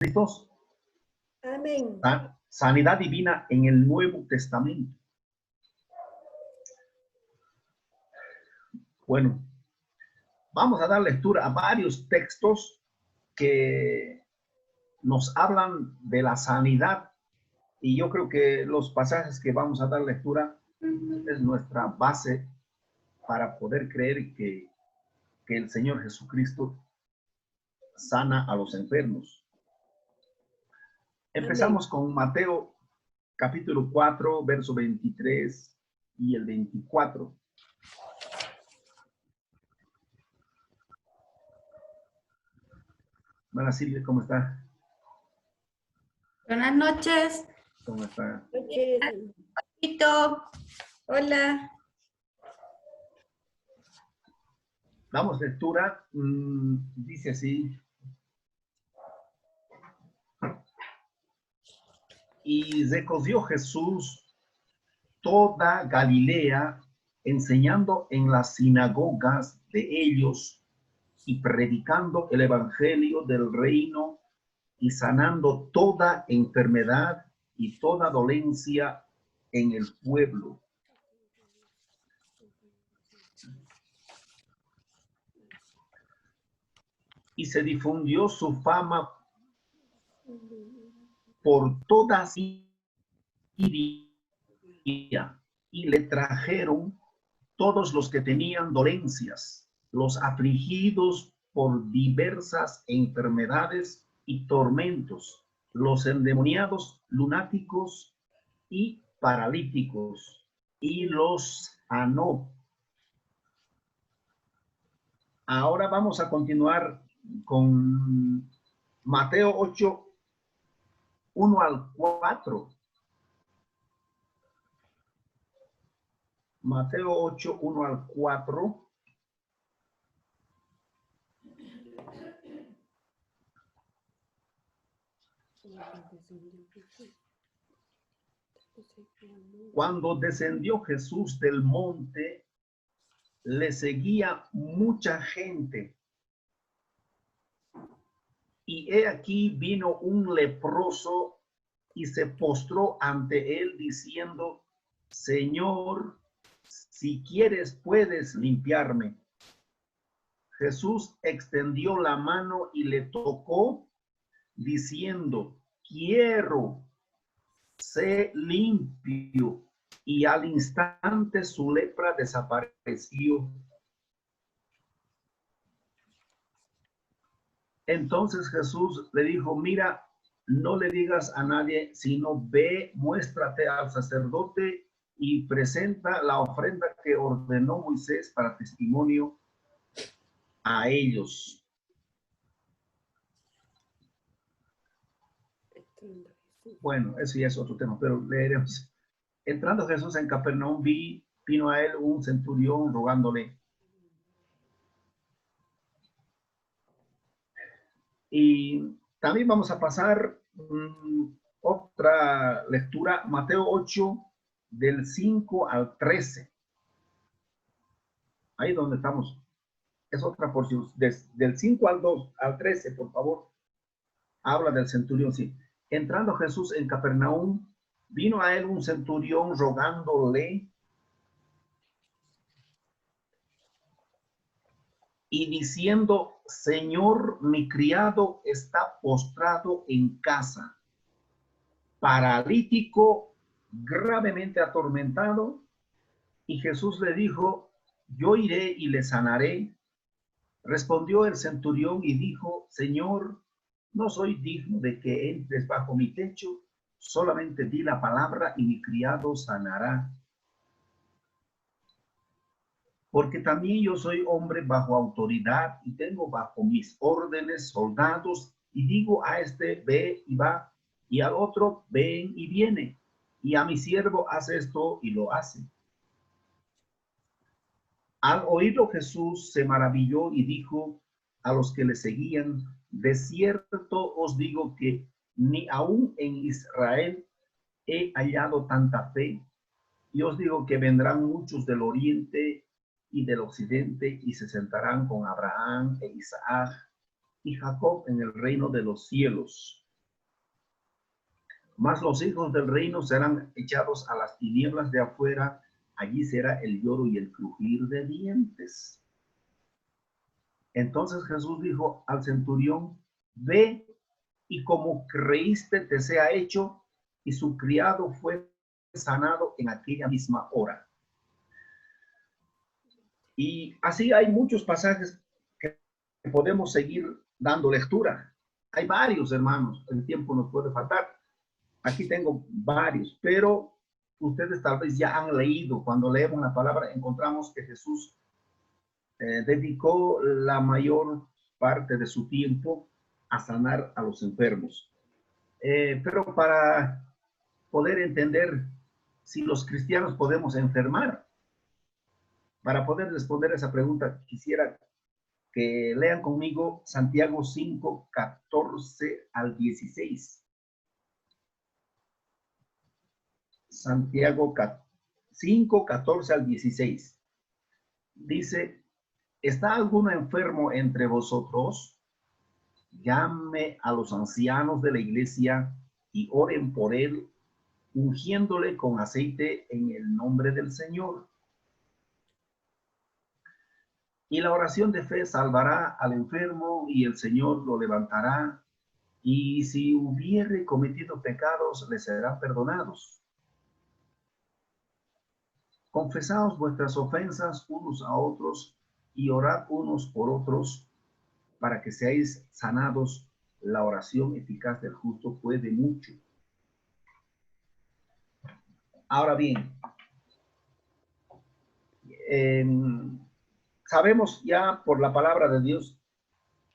listos? Amén. Sanidad divina en el Nuevo Testamento. Bueno, vamos a dar lectura a varios textos que nos hablan de la sanidad, y yo creo que los pasajes que vamos a dar lectura es nuestra base para poder creer que el Señor Jesucristo sana a los enfermos. Empezamos con Mateo capítulo 4, verso 23 y el 24. Buenas, Silvia, ¿cómo está? Buenas noches. ¿Cómo está? Hola. Damos lectura. Dice así. Y recorrió Jesús toda Galilea, enseñando en las sinagogas de ellos y predicando el evangelio del reino y sanando toda enfermedad y toda dolencia en el pueblo. Y se difundió su fama por toda Siria, y le trajeron todos los que tenían dolencias, los afligidos por diversas enfermedades y tormentos, los endemoniados, lunáticos y paralíticos, y los sanó. Ahora vamos a continuar con Mateo 8, 1 al 4. Mateo 8, 1 al 4. Cuando descendió Jesús del monte, le seguía mucha gente. Y he aquí vino un leproso y se postró ante él diciendo: Señor, si quieres puedes limpiarme. Jesús extendió la mano y le tocó, diciendo: quiero, sé limpio. Y al instante su lepra desapareció. Entonces Jesús le dijo: mira, no le digas a nadie, sino ve, muéstrate al sacerdote y presenta la ofrenda que ordenó Moisés para testimonio a ellos. Bueno, eso ya es otro tema, pero leeremos. Entrando Jesús en Capernaum, vino a él un centurión rogándole. Y también vamos a pasar otra lectura, Mateo 8, del 5 al 13. Ahí donde estamos. Es otra porción. Del 5 al 13, por favor. Habla del centurión, sí. Entrando Jesús en Capernaum, vino a él un centurión rogándole y diciendo: Señor, mi criado está postrado en casa, paralítico, gravemente atormentado. Y Jesús le dijo: yo iré y le sanaré. Respondió el centurión y dijo: Señor, no soy digno de que entres bajo mi techo, solamente di la palabra y mi criado sanará. Porque también yo soy hombre bajo autoridad y tengo bajo mis órdenes soldados, y digo a este: ve y va, y al otro: ven y viene, y a mi siervo: haz esto, y lo hace. Al oírlo Jesús se maravilló y dijo a los que le seguían: de cierto os digo que ni aún en Israel he hallado tanta fe. Y os digo que vendrán muchos del oriente y del occidente y se sentarán con Abraham e Isaac y Jacob en el reino de los cielos. Mas los hijos del reino serán echados a las tinieblas de afuera, allí será el lloro y el crujir de dientes. Entonces Jesús dijo al centurión, ve y como creíste te sea hecho, y su criado fue sanado en aquella misma hora. Y así hay muchos pasajes que podemos seguir dando lectura. Hay varios, hermanos, el tiempo nos puede faltar. Aquí tengo varios, pero ustedes tal vez ya han leído. Cuando leemos la palabra encontramos que Jesús dedicó la mayor parte de su tiempo a sanar a los enfermos. Pero para poder entender si los cristianos podemos enfermar, para poder responder a esa pregunta, quisiera que lean conmigo Santiago 5, 14 al 16. Santiago 5, 14 al 16. Dice, ¿está alguno enfermo entre vosotros? Llame a los ancianos de la iglesia y oren por él, ungiéndole con aceite en el nombre del Señor. Y la oración de fe salvará al enfermo y el Señor lo levantará. Y si hubiere cometido pecados, le serán perdonados. Confesaos vuestras ofensas unos a otros y orad unos por otros para que seáis sanados. La oración eficaz del justo puede mucho. Ahora bien, sabemos ya por la palabra de Dios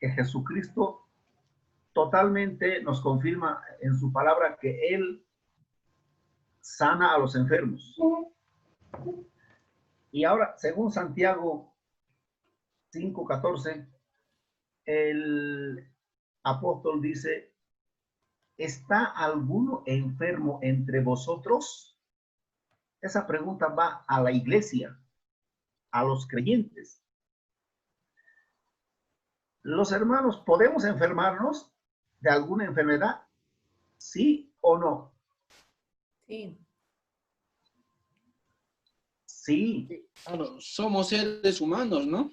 que Jesucristo totalmente nos confirma en su palabra que Él sana a los enfermos. Y ahora, según Santiago 5:14, el apóstol dice, ¿está alguno enfermo entre vosotros? Esa pregunta va a la iglesia, a los creyentes. Los hermanos, ¿podemos enfermarnos de alguna enfermedad? ¿Sí o no? Sí. Sí. Claro, somos seres humanos, ¿no?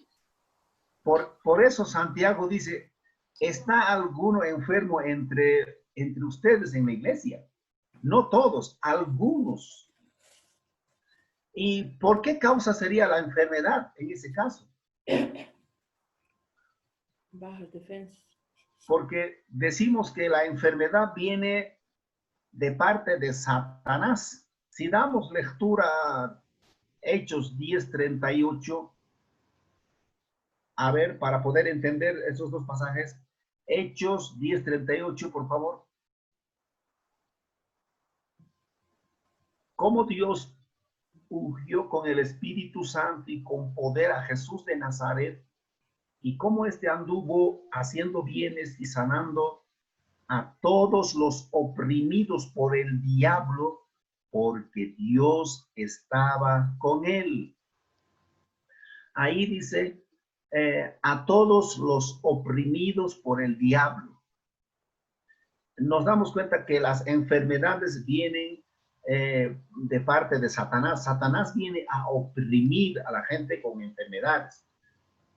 Por eso Santiago dice, ¿está alguno enfermo entre ustedes en la iglesia? No todos, algunos. ¿Y por qué causa sería la enfermedad en ese caso? Bajas defensas. Porque decimos que la enfermedad viene de parte de Satanás. Si damos lectura a Hechos 10:38, a ver, para poder entender esos dos pasajes, Hechos 10:38, por favor. ¿Cómo Dios ungió con el Espíritu Santo y con poder a Jesús de Nazaret? Y cómo éste anduvo haciendo bienes y sanando a todos los oprimidos por el diablo, porque Dios estaba con él. Ahí dice, a todos los oprimidos por el diablo. Nos damos cuenta que las enfermedades vienen de parte de Satanás. Satanás viene a oprimir a la gente con enfermedades.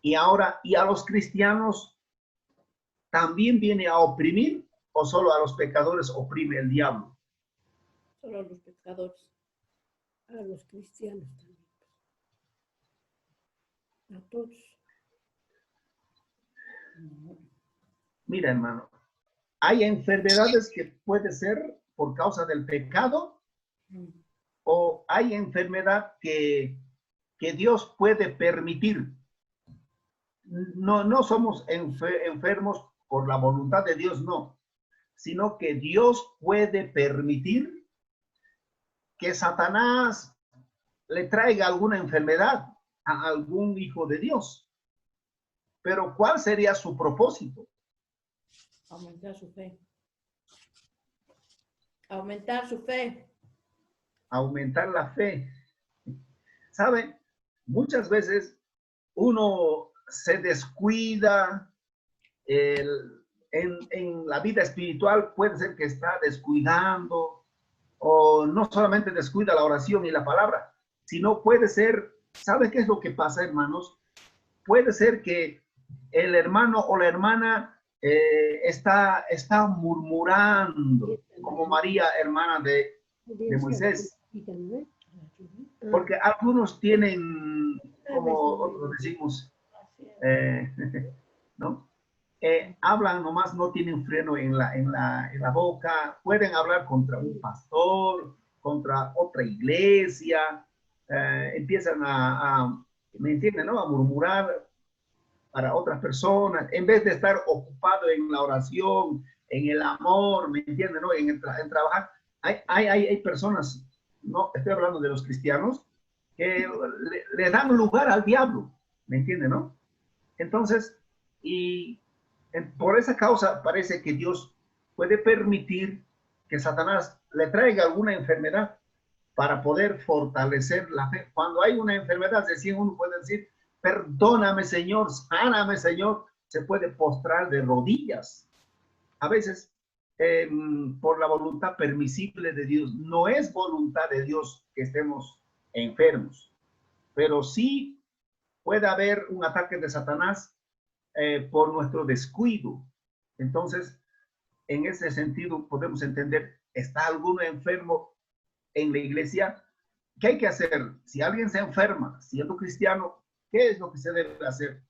Y ahora, ¿y a los cristianos también viene a oprimir o solo a los pecadores oprime el diablo? Solo a los pecadores. A los cristianos también. A todos. Mira, hermano, hay enfermedades que puede ser por causa del pecado o hay enfermedad que Dios puede permitir. No somos enfermos por la voluntad de Dios, no, sino que Dios puede permitir que Satanás le traiga alguna enfermedad a algún hijo de Dios. Pero ¿cuál sería su propósito? Aumentar su fe. Aumentar su fe. Aumentar la fe. ¿Saben? Muchas veces uno se descuida, en la vida espiritual puede ser que está descuidando, o no solamente descuida la oración y la palabra, sino puede ser, ¿sabe qué es lo que pasa, hermanos? Puede ser que el hermano o la hermana está murmurando, como María, hermana de Moisés, porque algunos tienen, como otros decimos, ¿no? Hablan nomás, no tienen freno en la boca, pueden hablar contra un pastor, contra otra iglesia, empiezan ¿me entienden, no? A murmurar para otras personas, en vez de estar ocupado en la oración, en el amor, ¿me entienden, no? En trabajar. Hay personas, no estoy hablando de los cristianos, que le dan lugar al diablo, ¿me entienden, no? Entonces, por esa causa parece que Dios puede permitir que Satanás le traiga alguna enfermedad para poder fortalecer la fe. Cuando hay una enfermedad, recién uno puede decir, perdóname, Señor, sáname, Señor. Se puede postrar de rodillas. A veces, por la voluntad permisible de Dios, no es voluntad de Dios que estemos enfermos, pero sí puede haber un ataque de Satanás por nuestro descuido. Entonces, en ese sentido, podemos entender, ¿está alguno enfermo en la iglesia? ¿Qué hay que hacer? Si alguien se enferma, siendo cristiano, ¿qué es lo que se debe hacer?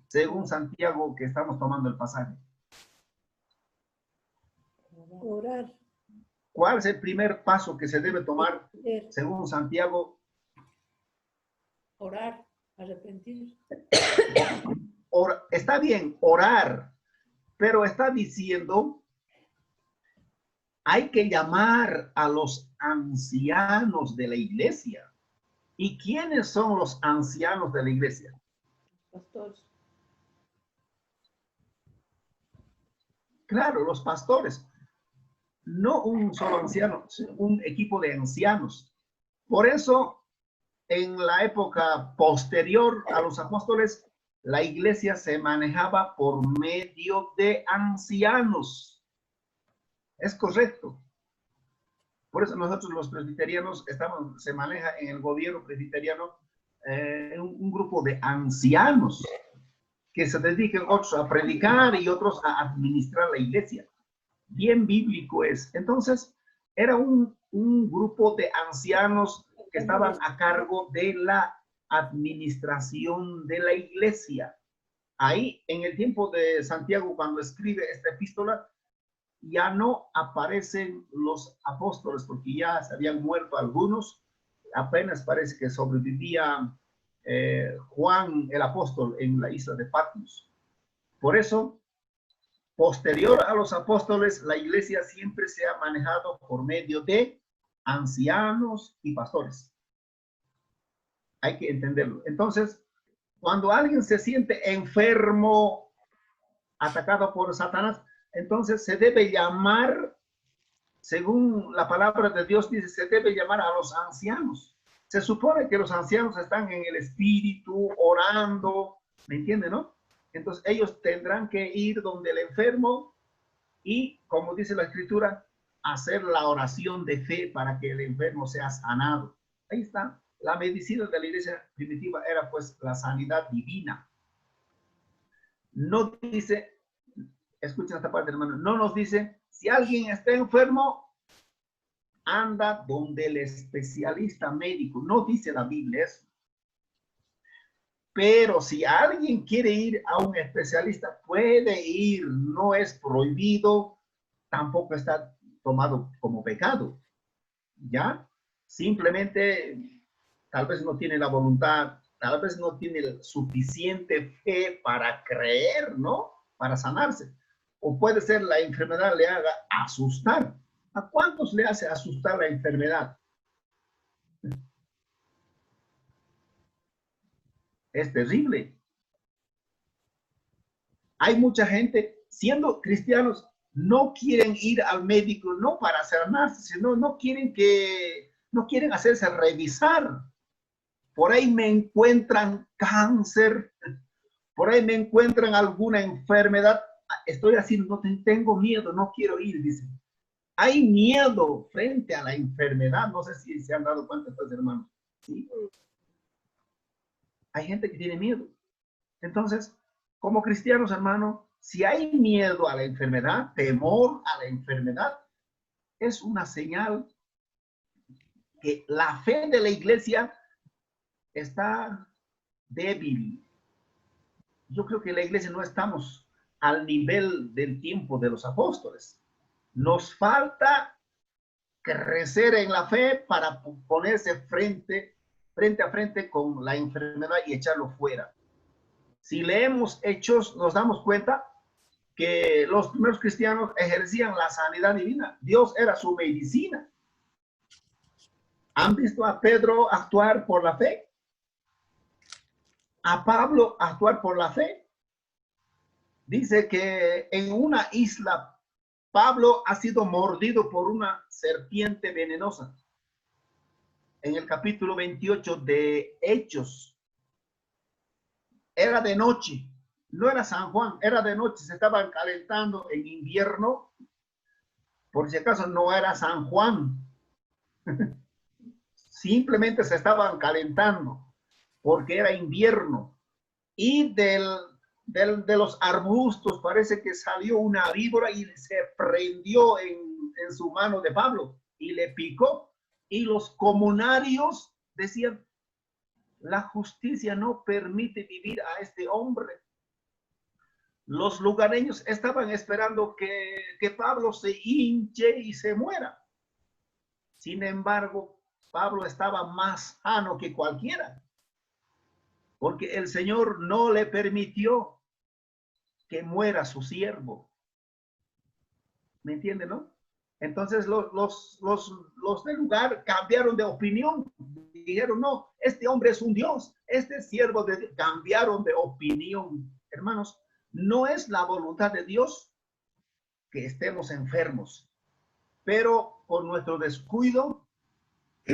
Según Santiago, que estamos tomando el pasaje. Orar. ¿Cuál es el primer paso que se debe tomar según Santiago? Orar, arrepentir. Está bien, orar, pero está diciendo, hay que llamar a los ancianos de la iglesia. ¿Y quiénes son los ancianos de la iglesia? Pastores. Claro, los pastores. No un solo anciano, sino un equipo de ancianos. Por eso, en la época posterior a los apóstoles, la iglesia se manejaba por medio de ancianos. Es correcto. Por eso nosotros los presbiterianos se maneja en el gobierno presbiteriano un grupo de ancianos que se dedican otros a predicar y otros a administrar la iglesia. Bien bíblico es. Entonces, era un grupo de ancianos que estaban a cargo de la administración de la iglesia. Ahí, en el tiempo de Santiago, cuando escribe esta epístola, ya no aparecen los apóstoles, porque ya se habían muerto algunos. Apenas parece que sobrevivía Juan el apóstol en la isla de Patmos. Por eso, posterior a los apóstoles, la iglesia siempre se ha manejado por medio de ancianos y pastores. Hay que entenderlo. Entonces, cuando alguien se siente enfermo, atacado por Satanás, entonces se debe llamar, según la palabra de Dios dice, se debe llamar a los ancianos. Se supone que los ancianos están en el espíritu, orando, ¿me entienden, no? Entonces ellos tendrán que ir donde el enfermo y, como dice la escritura, hacer la oración de fe para que el enfermo sea sanado. Ahí está. La medicina de la iglesia primitiva era pues la sanidad divina. No dice, escuchen esta parte, hermano, no nos dice, si alguien está enfermo, anda donde el especialista médico. No dice la Biblia eso. Pero si alguien quiere ir a un especialista, puede ir, no es prohibido, tampoco está tomado como pecado, ¿ya? Simplemente, tal vez no tiene la voluntad, tal vez no tiene suficiente fe para creer, ¿no? Para sanarse. O puede ser la enfermedad le haga asustar. ¿A cuántos le hace asustar la enfermedad? Es terrible. Hay mucha gente, siendo cristianos, no quieren ir al médico, no para sanarse, sino no quieren hacerse revisar. Por ahí me encuentran cáncer, por ahí me encuentran alguna enfermedad. estoy así, tengo miedo, no quiero ir, dice. Hay miedo frente a la enfermedad. No sé si se han dado cuenta estos hermanos. ¿Sí? Hay gente que tiene miedo. Entonces, como cristianos, hermano, si hay miedo a la enfermedad, temor a la enfermedad, es una señal que la fe de la iglesia está débil. Yo creo que la iglesia no estamos al nivel del tiempo de los apóstoles. Nos falta crecer en la fe para ponerse frente a frente con la enfermedad y echarlo fuera. Si leemos Hechos, nos damos cuenta que los primeros cristianos ejercían la sanidad divina. Dios era su medicina. ¿Han visto a Pedro actuar por la fe? A Pablo actuar por la fe. Dice que en una isla Pablo ha sido mordido por una serpiente venenosa. En el capítulo 28 de Hechos. Era de noche, no era San Juan, era de noche, se estaban calentando en invierno. Por si acaso no era San Juan. Simplemente se estaban calentando porque era invierno. Y de los arbustos parece que salió una víbora y se prendió en su mano de Pablo y le picó. Y los comunarios decían, la justicia no permite vivir a este hombre. Los lugareños estaban esperando que Pablo se hinche y se muera. Sin embargo, Pablo estaba más sano que cualquiera, porque el Señor no le permitió que muera su siervo. ¿Me entiende, no? Entonces los del lugar cambiaron de opinión. Dijeron, no, este hombre es un Dios, este siervo de Dios. Cambiaron de opinión. Hermanos, no es la voluntad de Dios que estemos enfermos, pero por nuestro descuido,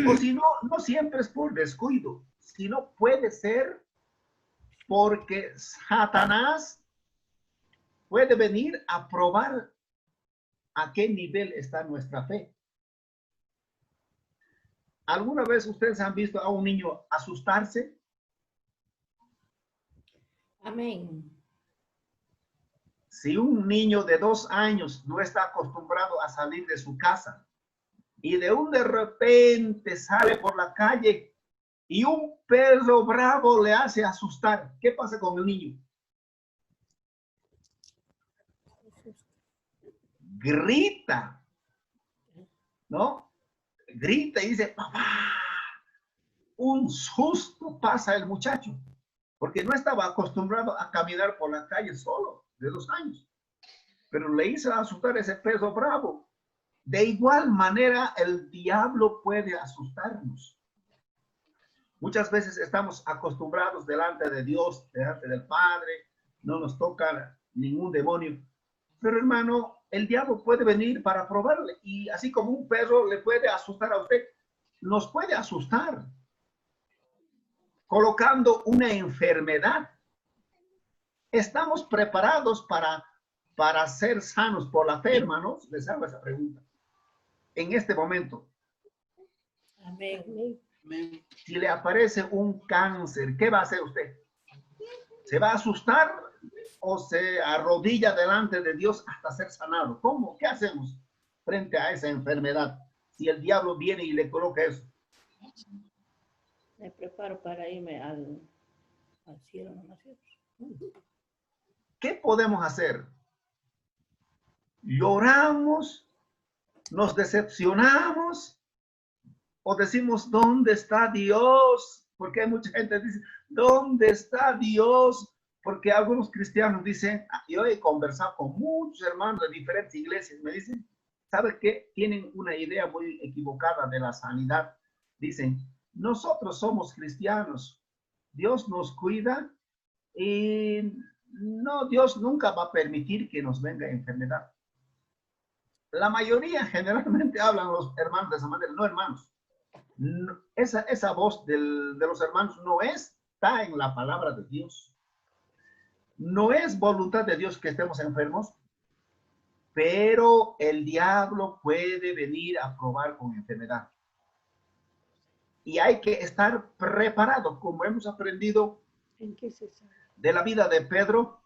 o si no, no siempre es por descuido, sino puede ser porque Satanás puede venir a probar a qué nivel está nuestra fe. ¿Alguna vez ustedes han visto a un niño asustarse? Amén. Si un niño de 2 años no está acostumbrado a salir de su casa y de repente sale por la calle y un perro bravo le hace asustar, ¿qué pasa con el niño? Grita, ¿no? Grita y dice, papá. Un susto pasa el muchacho, porque no estaba acostumbrado a caminar por la calle solo, de 2 años. Pero le hizo asustar ese perro bravo. De igual manera, el diablo puede asustarnos. Muchas veces estamos acostumbrados delante de Dios, delante del Padre, no nos toca ningún demonio. Pero hermano, el diablo puede venir para probarle, y así como un perro le puede asustar a usted, nos puede asustar colocando una enfermedad. ¿Estamos preparados para ser sanos por la fe, hermanos? Les hago esa pregunta. En este momento, Amén. Amén. si le aparece un cáncer, ¿qué va a hacer usted? ¿Se va a asustar o se arrodilla delante de Dios hasta ser sanado? ¿Cómo? ¿Qué hacemos frente a esa enfermedad? Si el diablo viene y le coloca eso. Me preparo para irme al cielo, no más. ¿Qué podemos hacer? ¿Lloramos? ¿Nos decepcionamos? ¿O decimos, ¿dónde está Dios? Porque hay mucha gente que dice, ¿dónde está Dios? Porque algunos cristianos dicen, yo he conversado con muchos hermanos de diferentes iglesias, me dicen, ¿sabe qué? Tienen una idea muy equivocada de la sanidad. Dicen, nosotros somos cristianos, Dios nos cuida y no, Dios nunca va a permitir que nos venga enfermedad. La mayoría generalmente hablan los hermanos de esa manera, no hermanos. No, esa voz de los hermanos no está en la palabra de Dios. No es voluntad de Dios que estemos enfermos, pero el diablo puede venir a probar con enfermedad. Y hay que estar preparado, como hemos aprendido ¿En qué se sabe? de la vida de Pedro,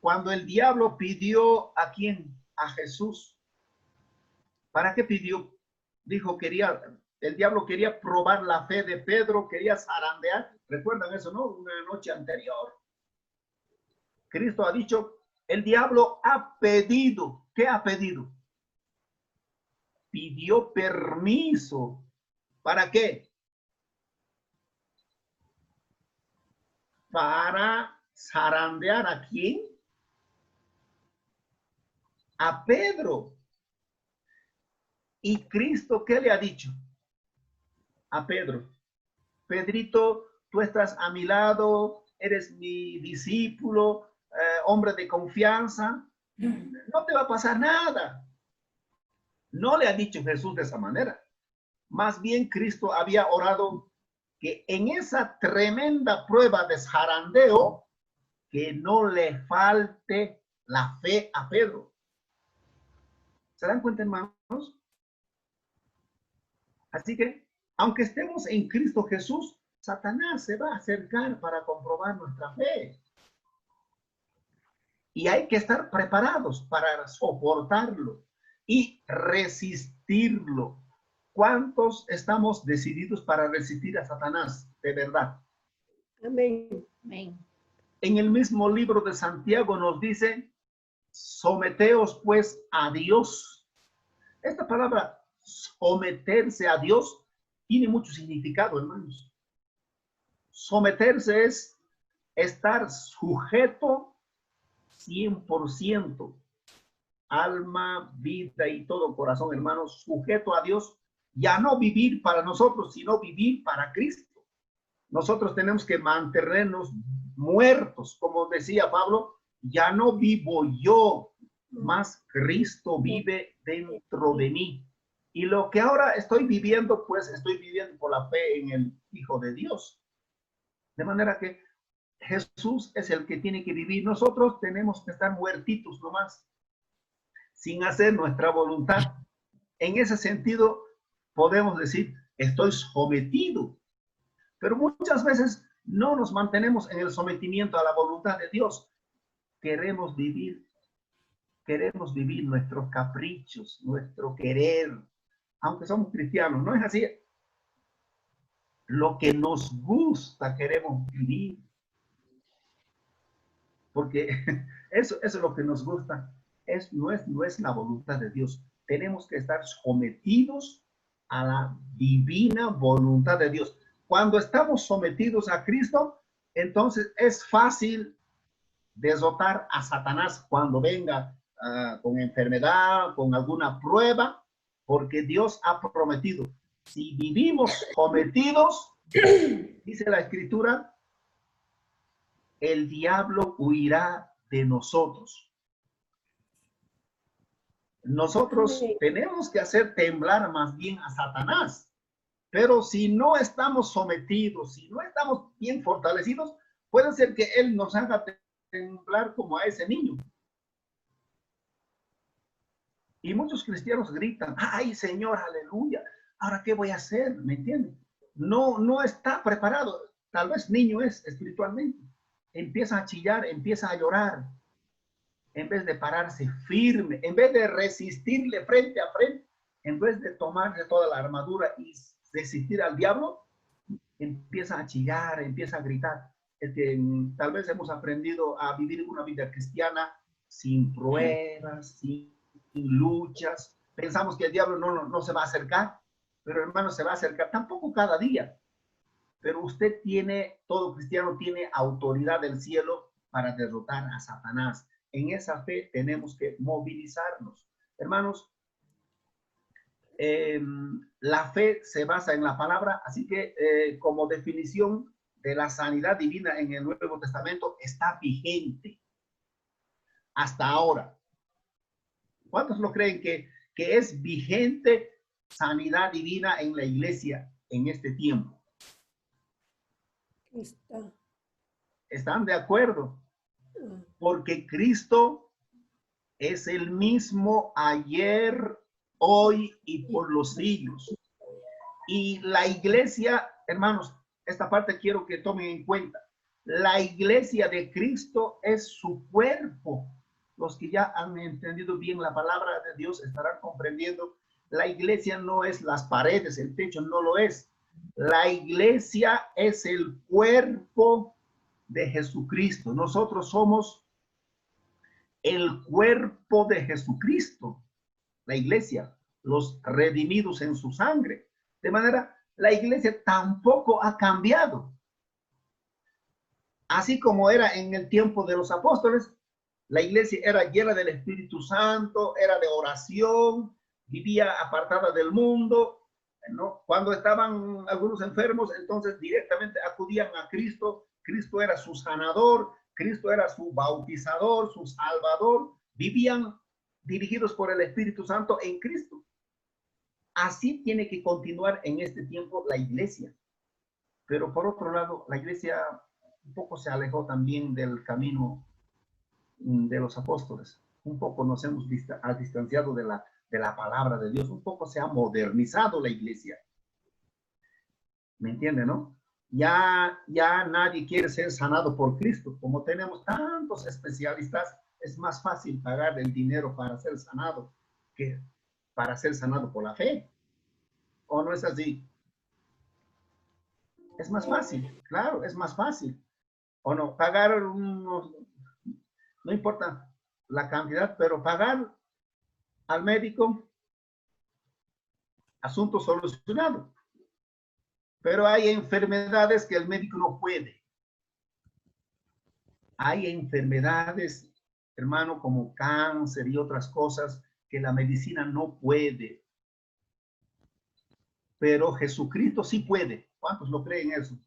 cuando el diablo pidió ¿a quién? A Jesús. ¿Para qué pidió? Dijo, el diablo quería probar la fe de Pedro, quería zarandear. ¿Recuerdan eso, no? Una noche anterior. Cristo ha dicho, el diablo ha pedido. ¿Qué ha pedido? Pidió permiso. ¿Para qué? Para zarandear ¿a quién? A Pedro. ¿Y Cristo qué le ha dicho a Pedro? Pedrito, tú estás a mi lado, eres mi discípulo, hombre de confianza, no te va a pasar nada. No le ha dicho Jesús de esa manera. Más bien Cristo había orado que en esa tremenda prueba de zarandeo, que no le falte la fe a Pedro. ¿Se dan cuenta, hermanos? Así que, aunque estemos en Cristo Jesús, Satanás se va a acercar para comprobar nuestra fe. Y hay que estar preparados para soportarlo y resistirlo. ¿Cuántos estamos decididos para resistir a Satanás de verdad? Amén. Amén. En el mismo libro de Santiago nos dice, someteos pues a Dios. Esta palabra, someterse a Dios, tiene mucho significado, hermanos. Someterse es estar sujeto 100%, alma, vida y todo corazón, hermanos, sujeto a Dios, ya no vivir para nosotros, sino vivir para Cristo. Nosotros tenemos que mantenernos muertos, como decía Pablo, ya no vivo yo, más Cristo vive dentro de mí. Y lo que ahora estoy viviendo, pues estoy viviendo por la fe en el Hijo de Dios. De manera que Jesús es el que tiene que vivir. Nosotros tenemos que estar muertitos nomás, sin hacer nuestra voluntad. En ese sentido, podemos decir, estoy sometido. Pero muchas veces no nos mantenemos en el sometimiento a la voluntad de Dios. Queremos vivir nuestros caprichos, nuestro querer, aunque somos cristianos, ¿no es así? Lo que nos gusta queremos vivir. Porque eso es lo que nos gusta, no es la voluntad de Dios. Tenemos que estar sometidos a la divina voluntad de Dios. Cuando estamos sometidos a Cristo, entonces es fácil derrotar a Satanás cuando venga con enfermedad, con alguna prueba, porque Dios ha prometido, si vivimos sometidos, dice la Escritura, el diablo huirá de nosotros. Nosotros tenemos que hacer temblar más bien a Satanás. Pero si no estamos sometidos, si no estamos bien fortalecidos, puede ser que él nos haga temblar como a ese niño. Y muchos cristianos gritan, ay Señor, aleluya, ¿ahora qué voy a hacer? ¿Me entienden? No está preparado. Tal vez niño es espiritualmente. Empieza a chillar, empieza a llorar, en vez de pararse firme, en vez de resistirle frente a frente, en vez de tomarle toda la armadura y resistir al diablo, empieza a chillar, empieza a gritar. Es que tal vez hemos aprendido a vivir una vida cristiana sin pruebas, sin luchas. Pensamos que el diablo no se va a acercar, pero hermano, se va a acercar tampoco cada día. Pero usted tiene, todo cristiano tiene autoridad del cielo para derrotar a Satanás. En esa fe tenemos que movilizarnos. Hermanos, la fe se basa en la palabra, así que como definición de la sanidad divina en el Nuevo Testamento está vigente hasta ahora. ¿Cuántos lo creen que es vigente sanidad divina en la iglesia en este tiempo? ¿Están de acuerdo? Porque Cristo es el mismo ayer, hoy y por los siglos. Y la iglesia, hermanos, esta parte quiero que tomen en cuenta. La iglesia de Cristo es su cuerpo. Los que ya han entendido bien la palabra de Dios estarán comprendiendo. La iglesia no es las paredes, el techo no lo es. La iglesia es el cuerpo de Jesucristo. Nosotros somos el cuerpo de Jesucristo, la iglesia, los redimidos en su sangre. De manera, la iglesia tampoco ha cambiado. Así como era en el tiempo de los apóstoles, la iglesia era llena del Espíritu Santo, era de oración, vivía apartada del mundo, ¿no? Cuando estaban algunos enfermos, entonces directamente acudían a Cristo. Cristo era su sanador, Cristo era su bautizador, su salvador. Vivían dirigidos por el Espíritu Santo en Cristo. Así tiene que continuar en este tiempo la iglesia. Pero por otro lado, la iglesia un poco se alejó también del camino de los apóstoles. Un poco nos hemos distanciado de la palabra de Dios. Un poco se ha modernizado la iglesia. ¿Me entiende, no? Ya nadie quiere ser sanado por Cristo. Como tenemos tantos especialistas, es más fácil pagar el dinero para ser sanado que para ser sanado por la fe. ¿O no es así? Es más fácil, claro, es más fácil. O no, pagar unos, no importa la cantidad, pero pagar al médico, asunto solucionado. Pero hay enfermedades que el médico no puede. Hay enfermedades, hermano, como cáncer y otras cosas que la medicina no puede. Pero Jesucristo sí puede. ¿Cuántos lo creen eso?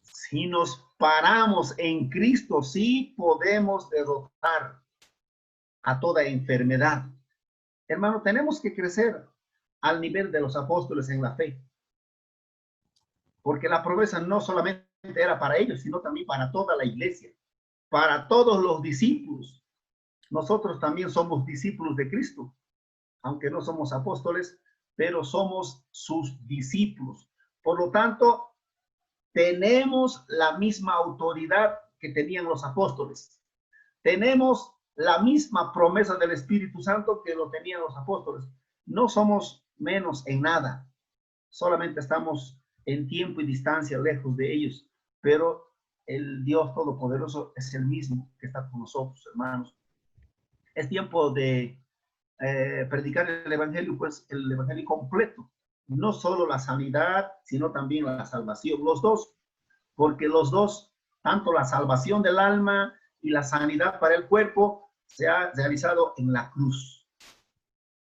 Si nos paramos en Cristo, sí podemos derrotar a toda enfermedad. Hermano, tenemos que crecer al nivel de los apóstoles en la fe. Porque la promesa no solamente era para ellos, sino también para toda la iglesia, para todos los discípulos. Nosotros también somos discípulos de Cristo, aunque no somos apóstoles, pero somos sus discípulos. Por lo tanto, tenemos la misma autoridad que tenían los apóstoles. Tenemos la misma promesa del Espíritu Santo que lo tenían los apóstoles. No somos menos en nada. Solamente estamos en tiempo y distancia lejos de ellos. Pero el Dios Todopoderoso es el mismo que está con nosotros, hermanos. Es tiempo de predicar el Evangelio, pues el Evangelio completo. No solo la sanidad, sino también la salvación. Los dos, porque los dos, tanto la salvación del alma y la sanidad para el cuerpo, se ha realizado en la cruz.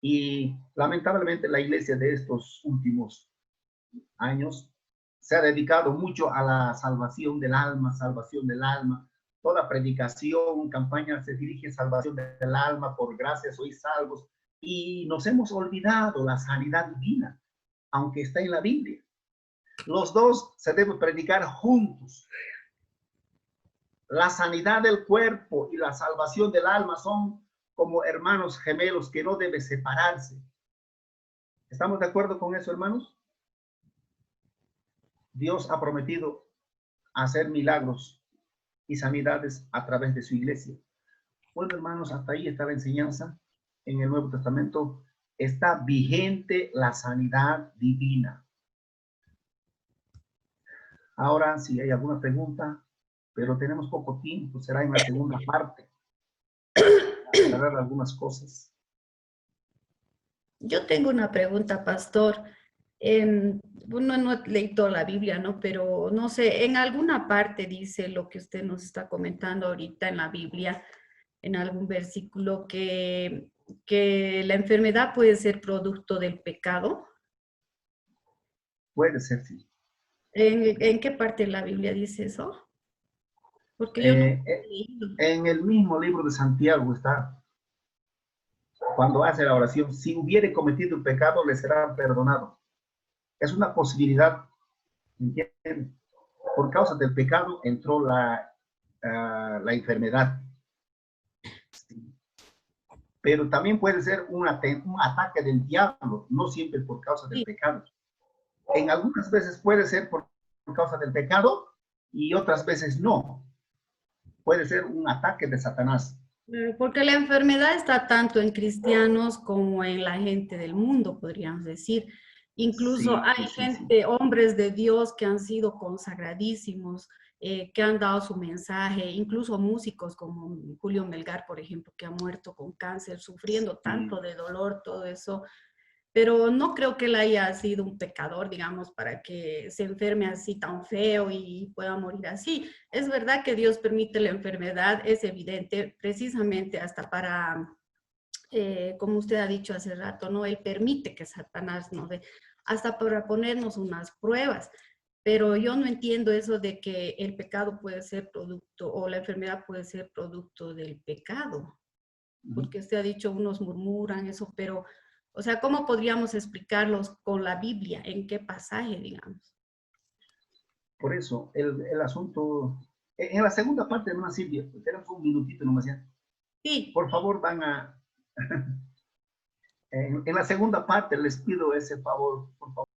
Y lamentablemente la iglesia de estos últimos años se ha dedicado mucho a la salvación del alma, salvación del alma. Toda predicación, campaña se dirige a salvación del alma, por gracia sois salvos. Y nos hemos olvidado la sanidad divina, aunque está en la Biblia. Los dos se deben predicar juntos. La sanidad del cuerpo y la salvación del alma son como hermanos gemelos que no deben separarse. ¿Estamos de acuerdo con eso, hermanos? Dios ha prometido hacer milagros y sanidades a través de su iglesia. Bueno, hermanos, hasta ahí está la enseñanza. En el Nuevo Testamento está vigente la sanidad divina. Ahora, si hay alguna pregunta, pero tenemos poco tiempo, será en la segunda parte. Aclarar algunas cosas. Yo tengo una pregunta, pastor. Bueno, no he leído la Biblia, ¿no? Pero no sé, en alguna parte dice lo que usted nos está comentando ahorita en la Biblia, en algún versículo, que la enfermedad puede ser producto del pecado. Puede ser, sí. ¿En qué parte de la Biblia dice eso? Porque yo no he leído. En el mismo libro de Santiago está, cuando hace la oración, si hubiere cometido un pecado, le será perdonado. Es una posibilidad, ¿entienden? Por causa del pecado entró la enfermedad. pero también puede ser un ataque del diablo, no siempre por causa del Sí. pecado. En algunas veces puede ser por causa del pecado y otras veces no. Puede ser un ataque de Satanás. Porque la enfermedad está tanto en cristianos como en la gente del mundo, podríamos decir. Incluso Sí, hay sí, sí, gente, hombres de Dios que han sido consagradísimos, que han dado su mensaje, incluso músicos como Julio Melgar, por ejemplo, que ha muerto con cáncer, sufriendo tanto de dolor, todo eso. Pero no creo que él haya sido un pecador, digamos, para que se enferme así tan feo y pueda morir así. Es verdad que Dios permite la enfermedad, es evidente, precisamente hasta para, como usted ha dicho hace rato, ¿no? Él permite que Satanás nos dé, hasta para ponernos unas pruebas. Pero yo no entiendo eso de que el pecado puede ser producto o la enfermedad puede ser producto del pecado, porque usted ha dicho unos murmuran eso, pero, o sea, ¿cómo podríamos explicarlos con la Biblia? ¿En qué pasaje, digamos? Por eso, el asunto, en la segunda parte, hermana Silvia, tenemos un minutito nomás ya. Sí, Por favor, van a, en la segunda parte les pido ese favor, por favor.